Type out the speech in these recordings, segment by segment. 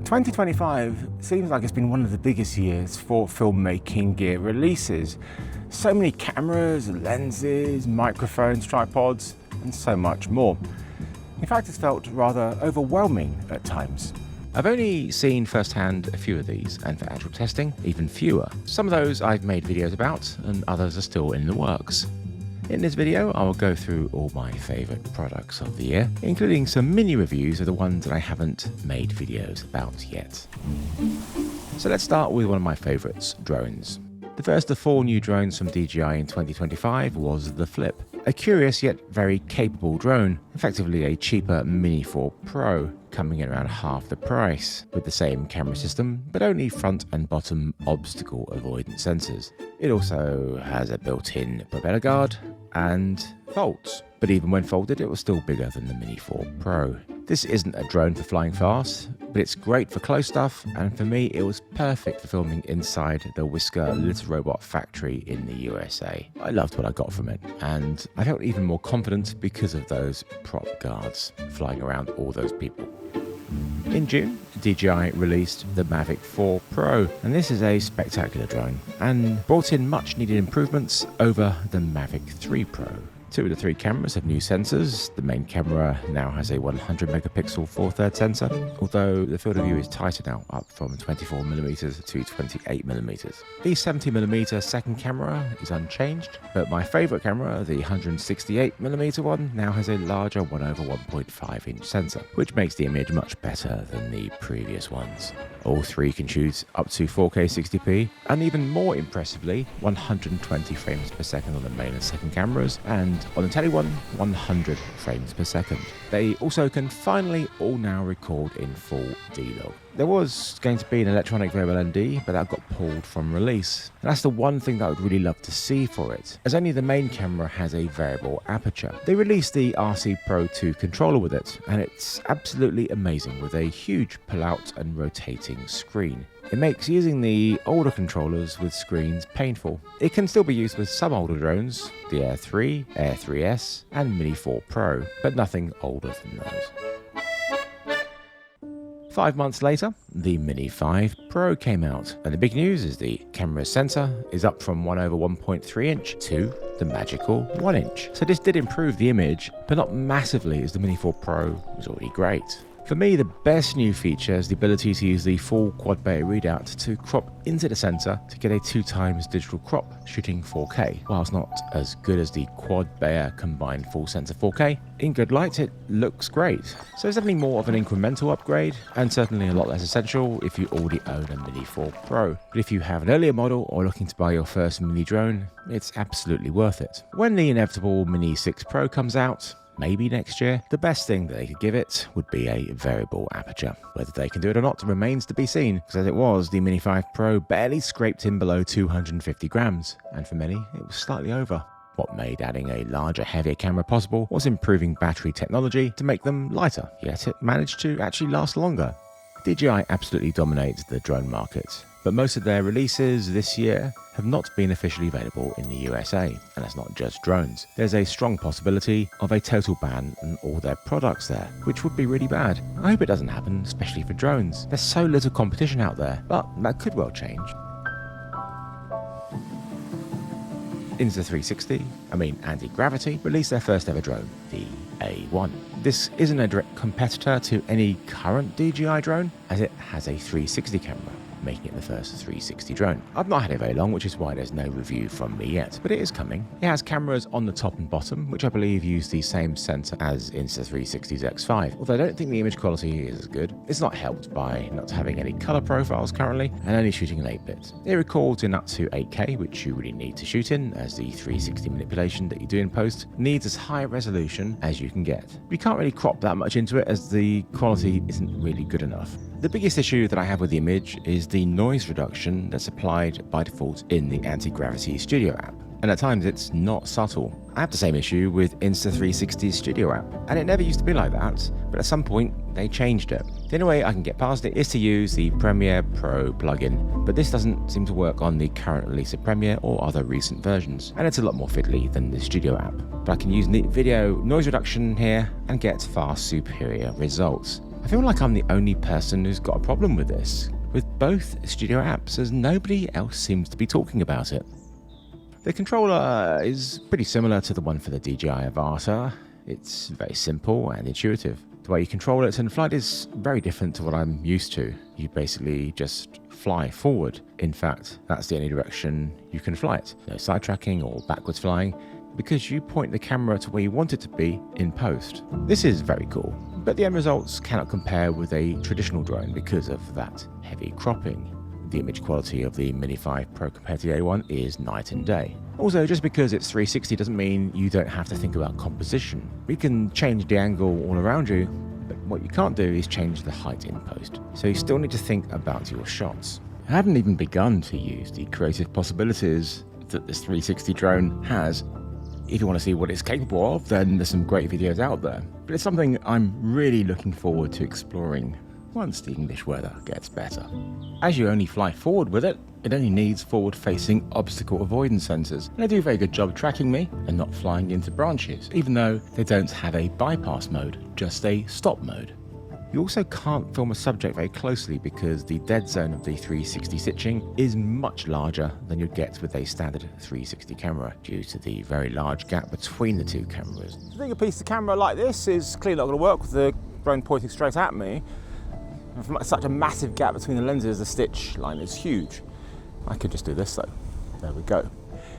2025 seems like it's been one of the biggest years for filmmaking gear releases. So many cameras, lenses, microphones, tripods, and so much more. In fact, it's felt rather overwhelming at times. I've only seen firsthand a few of these, and for actual testing, even fewer. Some of those I've made videos about, and others are still in the works. In this video, I will go through all my favourite products of the year, including some mini reviews of the ones that I haven't made videos about yet. So let's start with one of my favourites, drones. The first of 4 new drones from DJI in 2025 was the Flip, a curious yet very capable drone, effectively a cheaper Mini 4 Pro, coming in around half the price, with the same camera system, but only front and bottom obstacle avoidance sensors. It also has a built-in propeller guard and folds, but even when folded it was still bigger than the Mini 4 Pro. This isn't a drone for flying fast, but it's great for close stuff, and for me it was perfect for filming inside the Whisker Little Robot factory in the USA. I loved what I got from it, and I felt even more confident because of those prop guards flying around all those people. In June, DJI released the Mavic 4 Pro, and this is a spectacular drone, and brought in much needed improvements over the Mavic 3 Pro. 2 of the 3 cameras have new sensors. The main camera now has a 100 megapixel 4/3 sensor, although the field of view is tighter now, up from 24mm to 28mm. The 70mm second camera is unchanged, but my favourite camera, the 168mm one, now has a larger 1/1.5 inch sensor, which makes the image much better than the previous ones. All 3 can shoot up to 4K 60p, and even more impressively, 120 frames per second on the main and second cameras, and on the tele one, 100 frames per second. They also can finally all now record in full D-Log. There was going to be an electronic variable ND, but that got pulled from release. And that's the one thing that I would really love to see for it, as only the main camera has a variable aperture. They released the RC Pro 2 controller with it, and it's absolutely amazing with a huge pull-out and rotating screen. It makes using the older controllers with screens painful. It can still be used with some older drones, the Air 3, Air 3S, and Mini 4 Pro, but nothing older than those. 5 months later, the Mini 5 Pro came out, and the big news is the camera sensor is up from 1/1.3 inch to the magical 1 inch. So this did improve the image, but not massively, as the Mini 4 Pro was already great. For me, the best new feature is the ability to use the full quad bay readout to crop into the sensor to get a 2x digital crop shooting 4K. While it's not as good as the quad Bayer combined full sensor 4K, in good light it looks great. So it's definitely more of an incremental upgrade, and certainly a lot less essential if you already own a Mini 4 Pro. But if you have an earlier model or looking to buy your first mini drone, it's absolutely worth it. When the inevitable Mini 6 Pro comes out, maybe next year, the best thing that they could give it would be a variable aperture. Whether they can do it or not remains to be seen, because as it was, the Mini 5 Pro barely scraped in below 250 grams, and for many, it was slightly over. What made adding a larger, heavier camera possible was improving battery technology to make them lighter, yet it managed to actually last longer. DJI absolutely dominates the drone market, but most of their releases this year have not been officially available in the USA, and that's not just drones. There's a strong possibility of a total ban on all their products there, which would be really bad. I hope it doesn't happen, especially for drones. There's so little competition out there, but that could well change. Insta360, Antigravity, released their first ever drone, the A1. This isn't a direct competitor to any current DJI drone, as it has a 360 camera, making it the first 360 drone. I've not had it very long, which is why there's no review from me yet, but it is coming. It has cameras on the top and bottom, which I believe use the same sensor as Insta360's X5, although I don't think the image quality is as good. It's not helped by not having any color profiles currently, and only shooting in 8-bit. It records in up to 8K, which you really need to shoot in, as the 360 manipulation that you do in post needs as high resolution as you can get. You can't really crop that much into it, as the quality isn't really good enough. The biggest issue that I have with the image is the noise reduction that's applied by default in the Antigravity Studio app, and at times it's not subtle. I have the same issue with Insta360's Studio app, and it never used to be like that, but at some point they changed it. The only way I can get past it is to use the Premiere Pro plugin, but this doesn't seem to work on the current release of Premiere or other recent versions, and it's a lot more fiddly than the Studio app. But I can use video noise reduction here and get far superior results. I I feel like I'm the only person who's got a problem with this, with both studio apps, as nobody else seems to be talking about it. The controller is pretty similar to the one for the DJI Avata. It's very simple and intuitive. The way you control it in flight is very different to what I'm used to. You basically just fly forward. In fact, that's the only direction you can fly it. No side tracking or backwards flying, because you point the camera to where you want it to be in post. This is very cool, but the end results cannot compare with a traditional drone because of that heavy cropping. The image quality of the Mini 5 Pro compared to the A1 is night and day. Also, just because it's 360 doesn't mean you don't have to think about composition. We can change the angle all around you, but what you can't do is change the height in post. So you still need to think about your shots. I haven't even begun to use the creative possibilities that this 360 drone has. If you want to see what it's capable of, then there's some great videos out there. But it's something I'm really looking forward to exploring once the English weather gets better. As you only fly forward with it, it only needs forward-facing obstacle avoidance sensors, and they do a very good job tracking me and not flying into branches, even though they don't have a bypass mode, just a stop mode. You also can't film a subject very closely because the dead zone of the 360 stitching is much larger than you'd get with a standard 360 camera due to the very large gap between the two cameras. I think a piece of camera like this is clearly not going to work with the drone pointing straight at me. From such a massive gap between the lenses, the stitch line is huge. I could just do this though. There we go.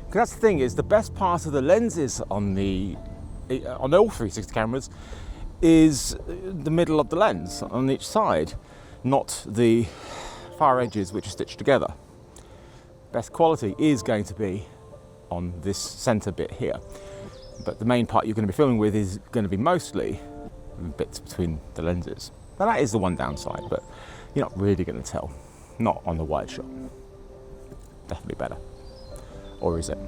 Because that's the thing, is the best part of the lenses on all 360 cameras is the middle of the lens on each side, not the far edges which are stitched together. Best quality is going to be on this center bit here, but the main part you're going to be filming with is going to be mostly bits between the lenses. Now that is the one downside, but you're not really going to tell, not on the wide shot. Definitely better. Or is it?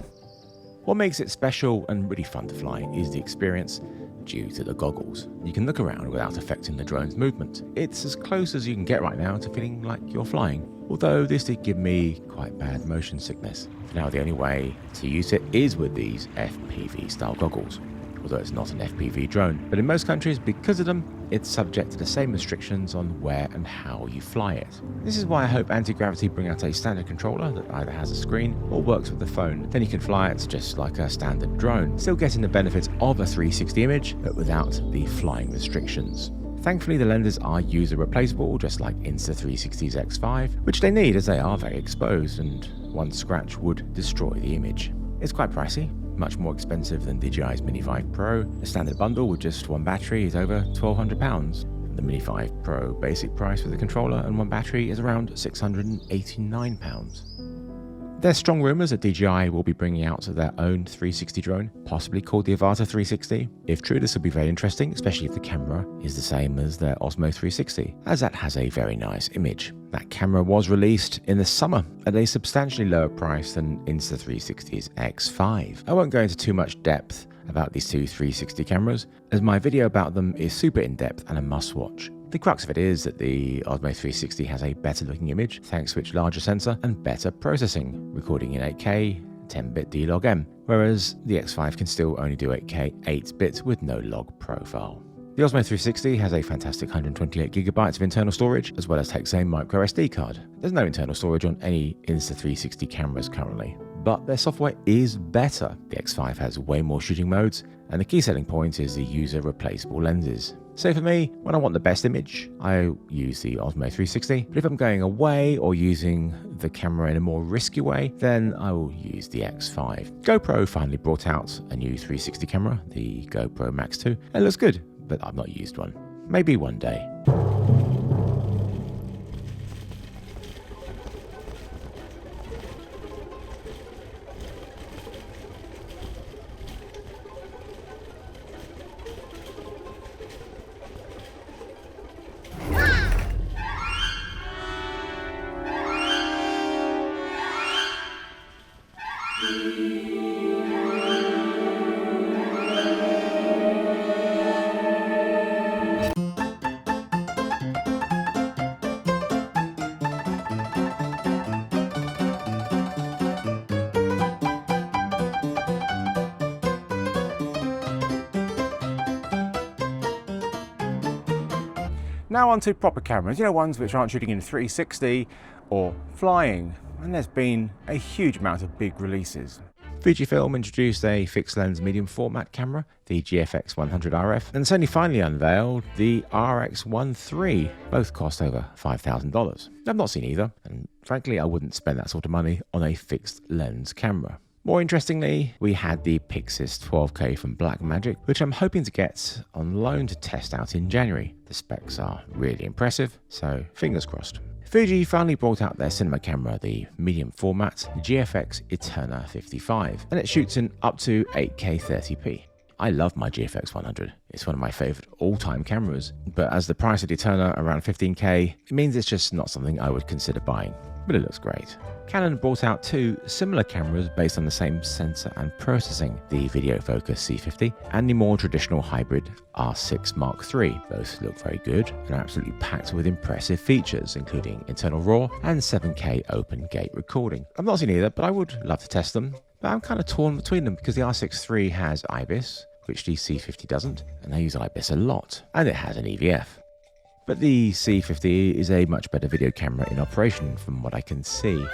What makes it special and really fun to fly is the experience due to the goggles. You can look around without affecting the drone's movement. It's as close as you can get right now to feeling like you're flying, although this did give me quite bad motion sickness. For now, the only way to use it is with these FPV style goggles, although it's not an FPV drone. But in most countries, because of them, it's subject to the same restrictions on where and how you fly it. This is why I hope Antigravity bring out a standard controller that either has a screen or works with the phone. Then you can fly it just like a standard drone, still getting the benefits of a 360 image, but without the flying restrictions. Thankfully, the lenses are user replaceable, just like Insta360's X5, which they need as they are very exposed and one scratch would destroy the image. It's quite pricey, much more expensive than DJI's Mini 5 Pro. The standard bundle with just one battery is over £1,200. The Mini 5 Pro basic price with a controller and one battery is around £689. There's strong rumours that DJI will be bringing out their own 360 drone, possibly called the Avata 360. If true, this will be very interesting, especially if the camera is the same as their Osmo 360, as that has a very nice image. That camera was released in the summer at a substantially lower price than Insta360's X5. I won't go into too much depth about these two 360 cameras, as my video about them is super in-depth and a must-watch. The crux of it is that the Osmo 360 has a better looking image thanks to its larger sensor and better processing, recording in 8K, 10-bit D-Log-M, whereas the X5 can still only do 8K 8-bit with no log profile. The Osmo 360 has a fantastic 128GB of internal storage, as well as takes a micro SD card. There's no internal storage on any Insta360 cameras currently, but their software is better. The X5 has way more shooting modes, and the key selling point is the user replaceable lenses. So for me, when I want the best image, I use the Osmo 360, but if I'm going away or using the camera in a more risky way, then I will use the X5. GoPro finally brought out a new 360 camera, the GoPro Max 2. It looks good, but I've not used one. Maybe one day. Now on to proper cameras, ones which aren't shooting in 360 or flying, and there's been a huge amount of big releases. Fujifilm introduced a fixed lens medium format camera, the GFX 100 RF, and Sony finally unveiled the RX1 III. Both cost over $5,000. I've not seen either, and frankly I wouldn't spend that sort of money on a fixed lens camera. More interestingly, we had the PYXIS 12K from Blackmagic, which I'm hoping to get on loan to test out in January. The specs are really impressive, so fingers crossed. Fuji finally brought out their cinema camera, the medium format GFX Eterna 55, and it shoots in up to 8K 30p. I love my GFX 100, it's one of my favourite all-time cameras, but as the price of the Eterna around 15k, it means it's just not something I would consider buying, but it looks great. Canon brought out two similar cameras based on the same sensor and processing, the Video Focus C50 and the more traditional hybrid R6 Mark III. Both look very good and are absolutely packed with impressive features, including internal RAW and 7K open gate recording. I've not seen either, but I would love to test them. But I'm kind of torn between them because the R6 III has IBIS, which the C50 doesn't, and I use IBIS a lot, and it has an EVF. But the C50 is a much better video camera in operation from what I can see.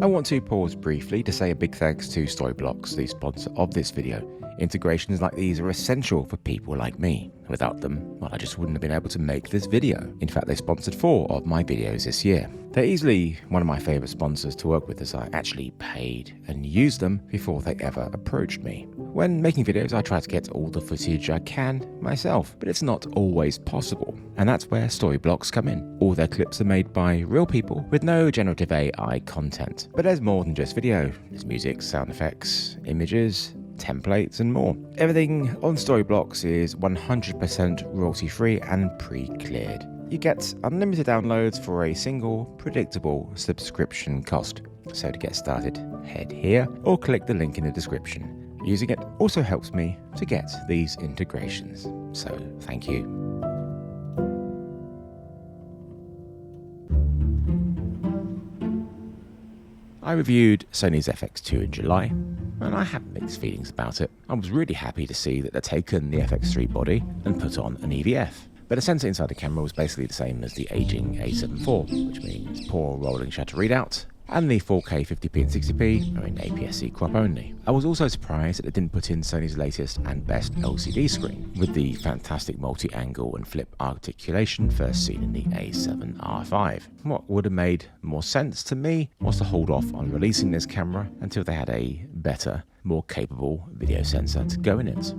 I want to pause briefly to say a big thanks to Storyblocks, the sponsor of this video. Integrations like these are essential for people like me. Without them, well, I just wouldn't have been able to make this video. In fact, they sponsored 4 of my videos this year. They're easily one of my favourite sponsors to work with, as I actually paid and used them before they ever approached me. When making videos, I try to get all the footage I can myself, but it's not always possible. And that's where Storyblocks come in. All their clips are made by real people with no generative AI content. But there's more than just video. There's music, sound effects, images, templates and more. Everything on Storyblocks is 100% royalty free and pre-cleared. You get unlimited downloads for a single, predictable subscription cost. So to get started, head here or click the link in the description. Using it also helps me to get these integrations. So thank you. I reviewed Sony's FX2 in July, and I had mixed feelings about it. I was really happy to see that they'd taken the FX3 body and put on an EVF. But the sensor inside the camera was basically the same as the aging A7 IV, which means poor rolling shutter readout, and the 4K 50p and 60p are in APS-C crop only. I was also surprised that it didn't put in Sony's latest and best LCD screen, with the fantastic multi-angle and flip articulation first seen in the A7 R5. What would have made more sense to me was to hold off on releasing this camera until they had a better, more capable video sensor to go in it.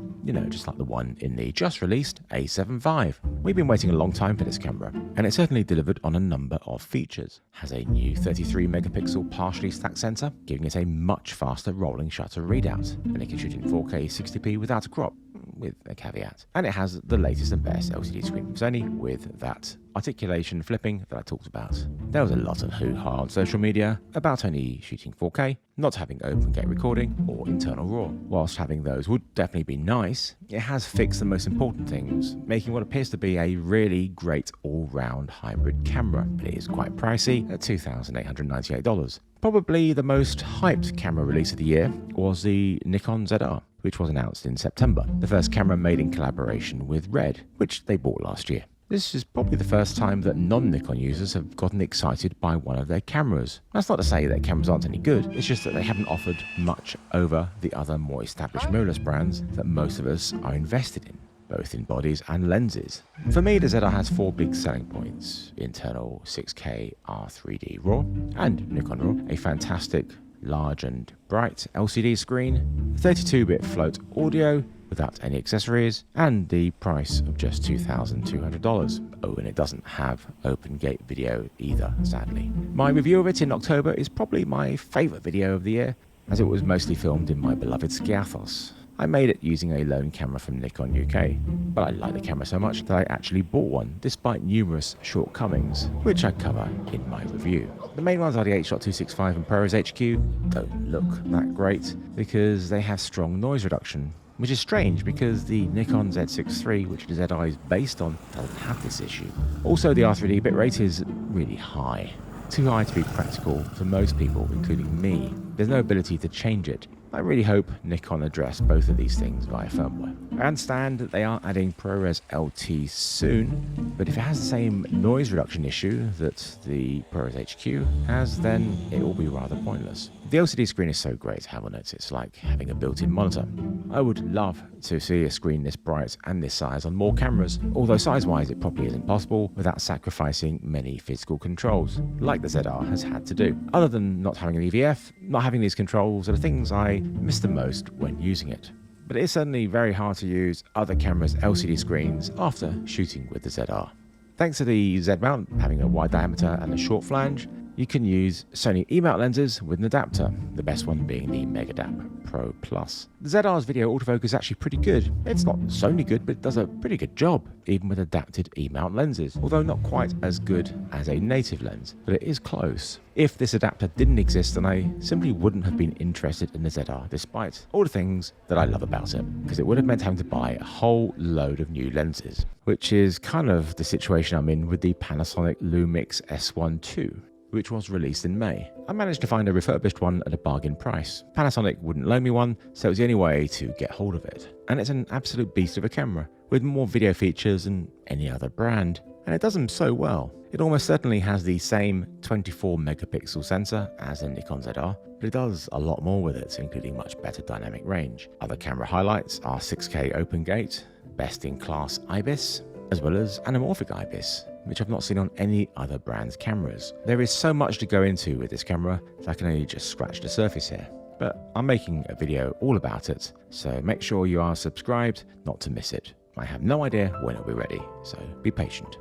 Just like the one in the just released A7 V. We've been waiting a long time for this camera, and it certainly delivered on a number of features. Has a new 33 megapixel partially stacked sensor, giving it a much faster rolling shutter readout, and it can shoot in 4K 60p without a crop, with a caveat. And it has the latest and best LCD screen from Sony, with that articulation flipping that I talked about. There was a lot of hoo-ha on social media about only shooting 4K, not having open gate recording or internal RAW. Whilst having those would definitely be nice, it has fixed the most important things, making what appears to be a really great all-round hybrid camera, but it is quite pricey at $2,898. Probably the most hyped camera release of the year was the Nikon ZR, which was announced in September, the first camera made in collaboration with Red, which they bought last year. This is probably the first time that non-Nikon users have gotten excited by one of their cameras. That's not to say their cameras aren't any good, it's just that they haven't offered much over the other more established mirrorless brands that most of us are invested in, both in bodies and lenses. For me, the ZR has 4 big selling points: internal 6K R3D RAW and Nikon RAW, a fantastic large and bright LCD screen, 32-bit float audio without any accessories, and the price of just $2,200. Oh, and it doesn't have open gate video either, sadly. My review of it in October is probably my favourite video of the year, as it was mostly filmed in my beloved Skiathos. I made it using a loan camera from Nikon UK, but I like the camera so much that I actually bought one, despite numerous shortcomings, which I cover in my review. The main ones are the H.265 and ProRes HQ. Don't look that great, because they have strong noise reduction, which is strange because the Nikon Z6 III, which the ZR is based on, doesn't have this issue. Also, the R3D bitrate is really high. Too high to be practical for most people, including me. There's no ability to change it, I really hope Nikon address both of these things via firmware. I understand that they are adding ProRes LT soon, but if it has the same noise reduction issue that the ProRes HQ has, then it will be rather pointless. The LCD screen is so great to have on it, it's like having a built-in monitor. I would love to see a screen this bright and this size on more cameras, although size-wise it probably isn't possible without sacrificing many physical controls, like the ZR has had to do. Other than not having an EVF, not having these controls are the things I miss the most when using it. But it is certainly very hard to use other cameras' LCD screens after shooting with the ZR. Thanks to the Z mount having a wide diameter and a short flange, you can use Sony E-mount lenses with an adapter, the best one being the Megadap Pro Plus. The ZR's video autofocus is actually pretty good. It's not Sony good, but it does a pretty good job, even with adapted E-mount lenses, although not quite as good as a native lens, but it is close. If this adapter didn't exist, then I simply wouldn't have been interested in the ZR, despite all the things that I love about it, because it would have meant having to buy a whole load of new lenses, which is kind of the situation I'm in with the Panasonic Lumix S1 II. Which was released in May. I managed to find a refurbished one at a bargain price. Panasonic wouldn't loan me one, so it was the only way to get hold of it. And it's an absolute beast of a camera, with more video features than any other brand, and it does them so well. It almost certainly has the same 24 megapixel sensor as a Nikon ZR, but it does a lot more with it, including much better dynamic range. Other camera highlights are 6K open gate, best-in-class IBIS, as well as anamorphic IBIS, which I've not seen on any other brand's cameras. There is so much to go into with this camera that I can only just scratch the surface here. But I'm making a video all about it, so make sure you are subscribed not to miss it. I have no idea when it'll be ready, so be patient.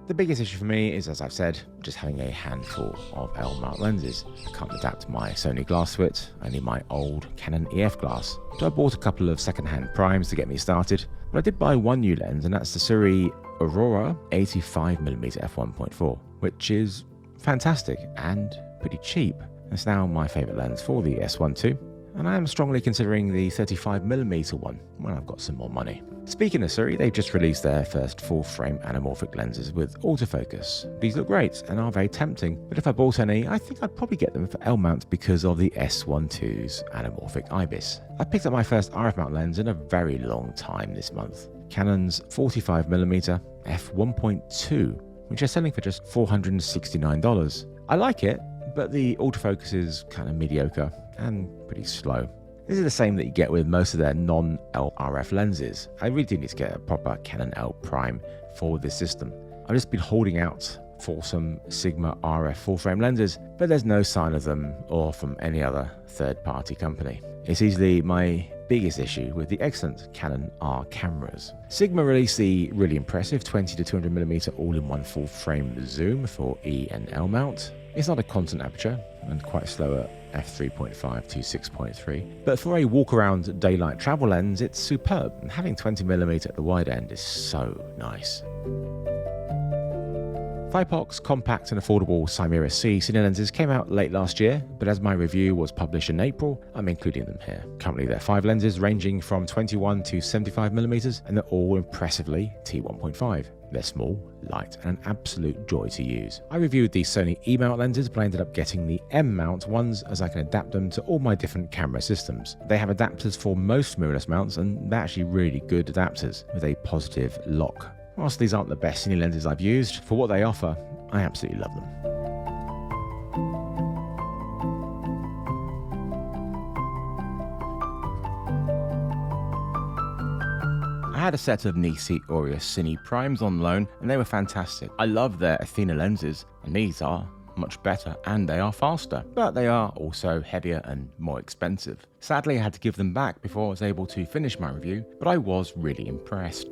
The biggest issue for me is, as I've said, just having a handful of L-mount lenses. I can't adapt my Sony glass width, only my old Canon EF glass. So I bought a couple of second-hand primes to get me started, but I did buy one new lens, and that's the Sirui Aurora 85mm f1.4, which is fantastic and pretty cheap. It's now my favourite lens for the S1 II, and I am strongly considering the 35mm one when I've got some more money. Speaking of Sirui, they've just released their first full-frame anamorphic lenses with autofocus. These look great and are very tempting, but if I bought any, I think I'd probably get them for L-mount because of the S1 II's anamorphic IBIS. I picked up my first RF mount lens in a very long time this month. Canon's 45mm f1.2, which are selling for just $469. I like it, but the autofocus is kind of mediocre and pretty slow. This is the same that you get with most of their non-LRF lenses. I really do need to get a proper Canon L Prime for this system. I've just been holding out for some Sigma RF full-frame lenses, but there's no sign of them or from any other third-party company. It's easily my biggest issue with the excellent Canon R cameras. Sigma released the really impressive 20 to 200mm all-in-one full-frame zoom for E and L mount. It's not a constant aperture and quite slow at f3.5 to 6.3, but for a walk-around daylight travel lens, it's superb, and having 20mm at the wide end is so nice. Thypoch's compact and affordable Simera-C cine lenses came out late last year, but as my review was published in April, I'm including them here. Currently there are 5 lenses ranging from 21 to 75mm, and they're all impressively T1.5. They're small, light, and an absolute joy to use. I reviewed the Sony E-mount lenses, but I ended up getting the M-mount ones as I can adapt them to all my different camera systems. They have adapters for most mirrorless mounts, and they're actually really good adapters with a positive lock. Whilst these aren't the best cine lenses I've used, for what they offer, I absolutely love them. I had a set of Nisi Aureus Cine Primes on loan, and they were fantastic. I love their Athena lenses, and these are much better, and they are faster, but they are also heavier and more expensive. Sadly, I had to give them back before I was able to finish my review, but I was really impressed.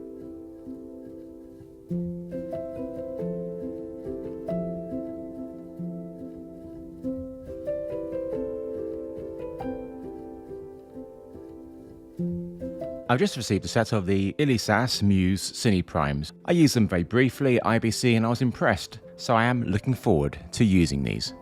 I've just received a set of the Elysas Muse Cine Primes. I used them very briefly at IBC and I was impressed, so I am looking forward to using these.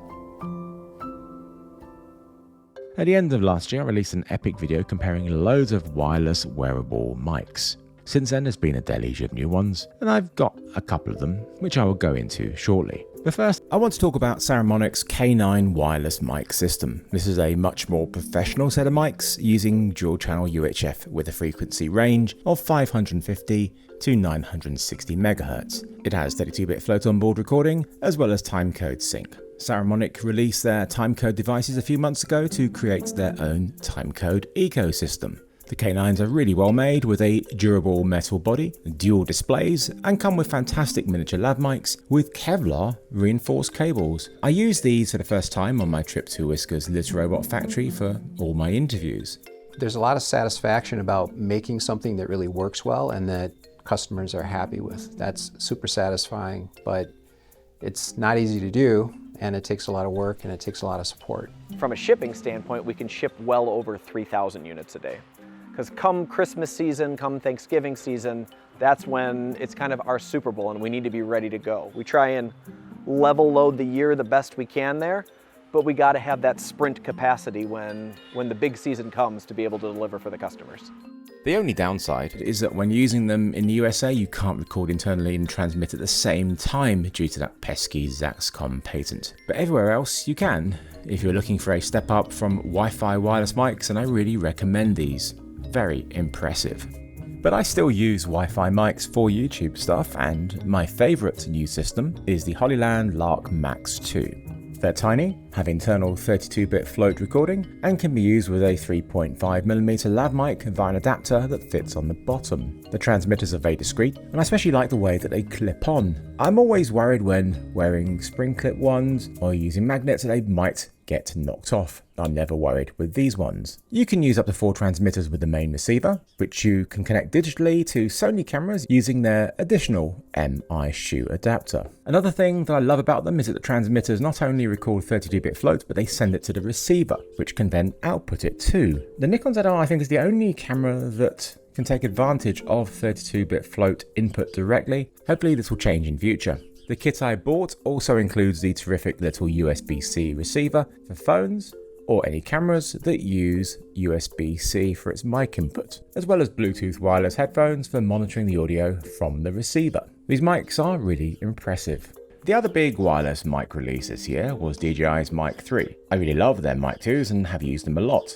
At the end of last year, I released an epic video comparing loads of wireless wearable mics. Since then, there's been a deluge of new ones, and I've got a couple of them, which I will go into shortly. But first, I want to talk about Saramonic's K9 wireless mic system. This is a much more professional set of mics using dual channel UHF with a frequency range of 550 to 960 MHz. It has 32-bit float onboard recording as well as timecode sync. Saramonic released their timecode devices a few months ago to create their own timecode ecosystem. The K9s are really well made with a durable metal body, dual displays, and come with fantastic miniature lav mics with Kevlar reinforced cables. I used these for the first time on my trip to Whiskers Little Robot Factory for all my interviews. There's a lot of satisfaction about making something that really works well and that customers are happy with. That's super satisfying, but it's not easy to do, and it takes a lot of work and it takes a lot of support. From a shipping standpoint, we can ship well over 3,000 units a day. Because come Christmas season, come Thanksgiving season, that's when it's kind of our Super Bowl and we need to be ready to go. We try and level load the year the best we can there, but we gotta have that sprint capacity when the big season comes to be able to deliver for the customers. The only downside is that when using them in the USA, you can't record internally and transmit at the same time due to that pesky Zaxcom patent. But everywhere else you can, if you're looking for a step up from Wi-Fi wireless mics, and I really recommend these. Very impressive. But I still use Wi-Fi mics for YouTube stuff, and my favourite new system is the Hollyland Lark Max 2. They're tiny, have internal 32-bit float recording, and can be used with a 3.5mm lav mic via an adapter that fits on the bottom. The transmitters are very discreet, and I especially like the way that they clip on. I'm always worried when wearing spring clip ones or using magnets that they might get knocked off. I'm never worried with these ones. You can use up to 4 transmitters with the main receiver, which you can connect digitally to Sony cameras using their additional MI-SHU adapter. Another thing that I love about them is that the transmitters not only record 32-bit float, but they send it to the receiver, which can then output it too. The Nikon ZR, I think, is the only camera that can take advantage of 32-bit float input directly. Hopefully this will change in future. The kit I bought also includes the terrific little USB-C receiver for phones or any cameras that use USB-C for its mic input, as well as Bluetooth wireless headphones for monitoring the audio from the receiver. These mics are really impressive. The other big wireless mic release this year was DJI's Mic 3. I really love their Mic 2s and have used them a lot.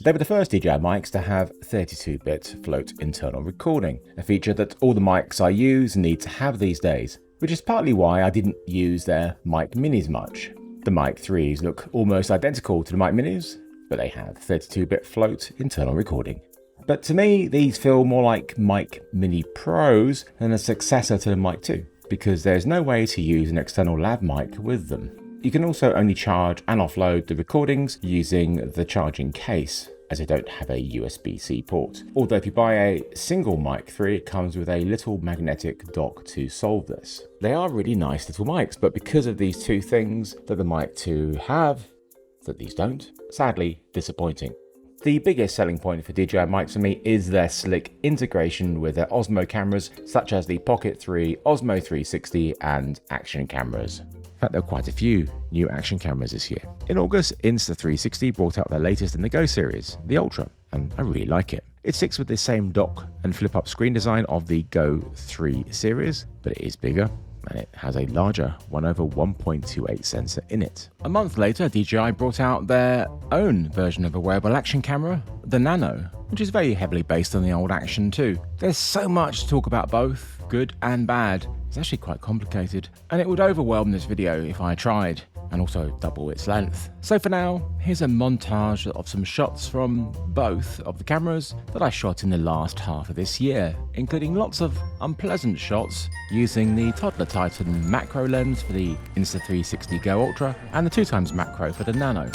They were the first DJI mics to have 32-bit float internal recording, a feature that all the mics I use need to have these days, which is partly why I didn't use their Mic Minis much. The Mic 3s look almost identical to the Mic Minis, but they have 32-bit float internal recording. But to me, these feel more like Mic Mini Pros than a successor to the Mic 2, because there's no way to use an external lav mic with them. You can also only charge and offload the recordings using the charging case, as they don't have a USB-C port. Although if you buy a single Mic 3, it comes with a little magnetic dock to solve this. They are really nice little mics, but because of these two things that the Mic 2 have, that these don't, sadly disappointing. The biggest selling point for DJI mics for me is their slick integration with their Osmo cameras, such as the Pocket 3, Osmo 360 and Action cameras. In fact, there were quite a few new Action cameras this year. In August, Insta360 brought out their latest in the Go series, the Ultra, and I really like it. It sticks with the same dock and flip-up screen design of the Go 3 series, but it is bigger, and it has a larger 1/1.28 sensor in it. A month later, DJI brought out their own version of a wearable action camera, the Nano, which is very heavily based on the old Action too. There's so much to talk about both, good and bad. It's actually quite complicated, and it would overwhelm this video if I tried, and also double its length. So for now, here's a montage of some shots from both of the cameras that I shot in the last half of this year, including lots of unpleasant shots using the Toddler Titan macro lens for the Insta360 Go Ultra and the 2x macro for the Nano.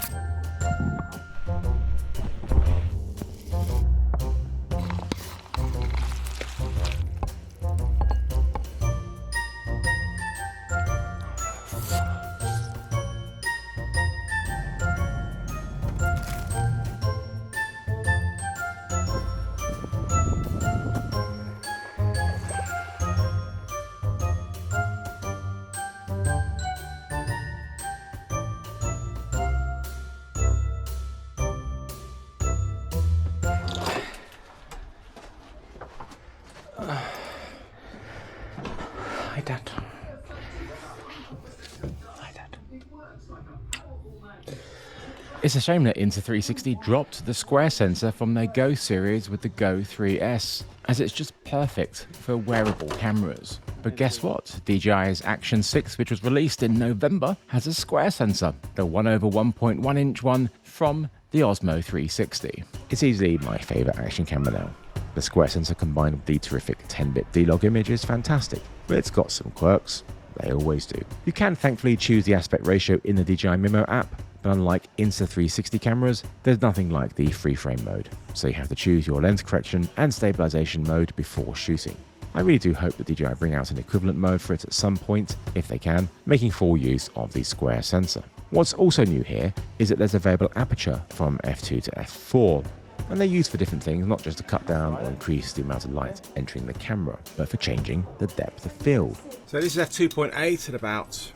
It's a shame that Insta360 dropped the square sensor from their Go series with the Go 3S, as it's just perfect for wearable cameras. But guess what? DJI's Action 6, which was released in November, has a square sensor, the 1/1.1 inch one from the Osmo 360. It's easily my favourite action camera now. The square sensor combined with the terrific 10-bit D-Log image is fantastic, but it's got some quirks. They always do. You can thankfully choose the aspect ratio in the DJI Mimo app, but unlike Insta360 cameras, there's nothing like the free frame mode, so you have to choose your lens correction and stabilization mode before shooting. I really do hope that DJI bring out an equivalent mode for it at some point, if they can, making full use of the square sensor. What's also new here is that there's a variable aperture from f2 to f4, and they're used for different things, not just to cut down or increase the amount of light entering the camera, but for changing the depth of field. So this is f2.8 at about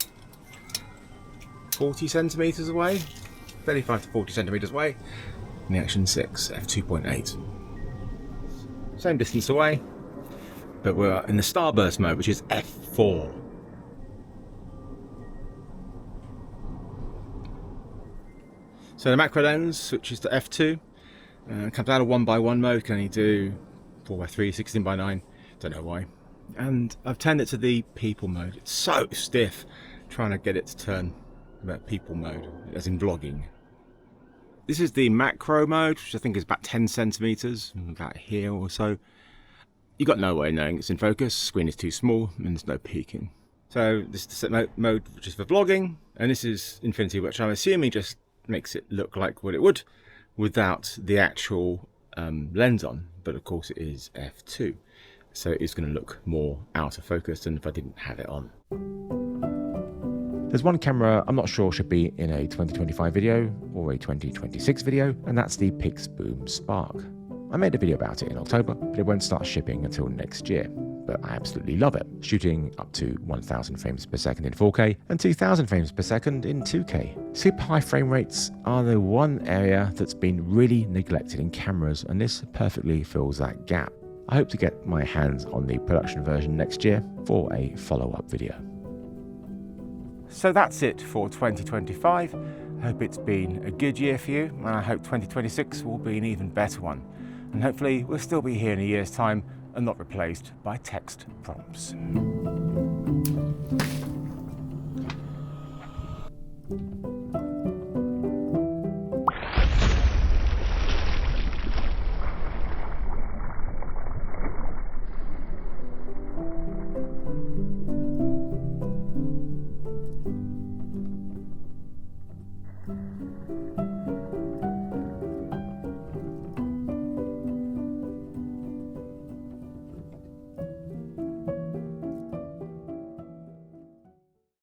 40 centimeters away, 35 to 40 centimeters away, and the Action 6 f2.8. Same distance away, but we're in the starburst mode, which is f4. So the macro lens switches to f2. Comes out of 1x1 mode, can only do 4x3, 16x9, don't know why. And I've turned it to the people mode. It's so stiff trying to get it to turn about people mode, as in vlogging. This is the macro mode, which I think is about 10 centimeters, about here or so. You've got no way of knowing it's in focus, screen is too small, and there's no peaking. So this is the set mode, which is for vlogging, and this is infinity, which I'm assuming just makes it look like what it would without the actual lens on, but of course it is f2, so it's going to look more out of focus than if I didn't have it on. There's one camera I'm not sure should be in a 2025 video or a 2026 video, and that's the Pixboom Spark. I made a video about it in October, but it won't start shipping until next year. But I absolutely love it, shooting up to 1000 frames per second in 4K and 2000 frames per second in 2K. Super high frame rates are the one area that's been really neglected in cameras, and this perfectly fills that gap. I hope to get my hands on the production version next year for a follow-up video. So that's it for 2025. I hope it's been a good year for you, and I hope 2026 will be an even better one. And hopefully we'll still be here in a year's time and not replaced by text prompts.